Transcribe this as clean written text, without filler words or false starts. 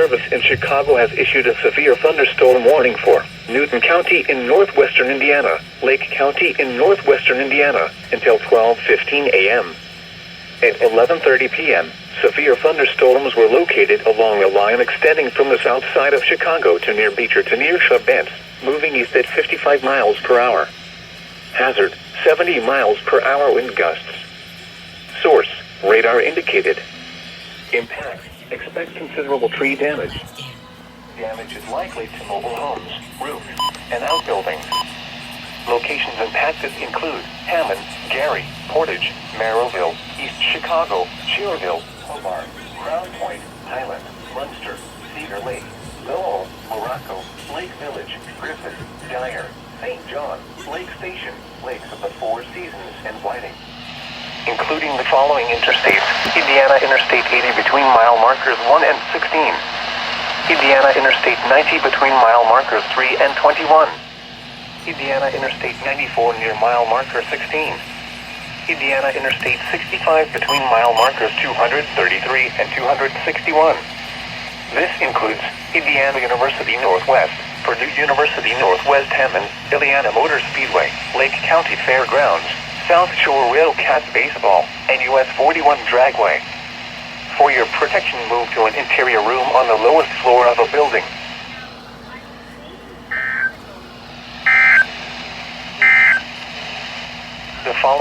Service in Chicago has issued a severe thunderstorm warning for Newton County in northwestern Indiana, Lake County in northwestern Indiana, until 12:15 a.m. At 11:30 p.m., severe thunderstorms were located along a line extending from the south side of Chicago to near Beecher to near Chavance, moving east at 55 miles per hour. Hazard, 70 miles per hour wind gusts. Source, radar indicated. Impact, expect considerable tree damage. Damage is likely to mobile homes, roofs, and outbuildings. Locations impacted include Hammond, Gary, Portage, Merrillville, East Chicago, Shearville, Hobart, Crown Point, Highland, Munster, Cedar Lake, Lowell, Morocco, Lake Village, Griffith, Dyer, St. John, Lake Station, Lakes of the Four Seasons, and Whiting. Including the following interstates: Indiana Interstate 80 between mile markers 1 and 16. Indiana Interstate 90 between mile markers 3 and 21. Indiana Interstate 94 near mile marker 16. Indiana Interstate 65 between mile markers 233 and 261. This includes Indiana University Northwest, Purdue University Northwest Hammond, Indiana Motor Speedway, Lake County Fairgrounds, South Shore Railcat Baseball, and US 41 Dragway. For your protection, move to an interior room on the lowest floor of a building. The following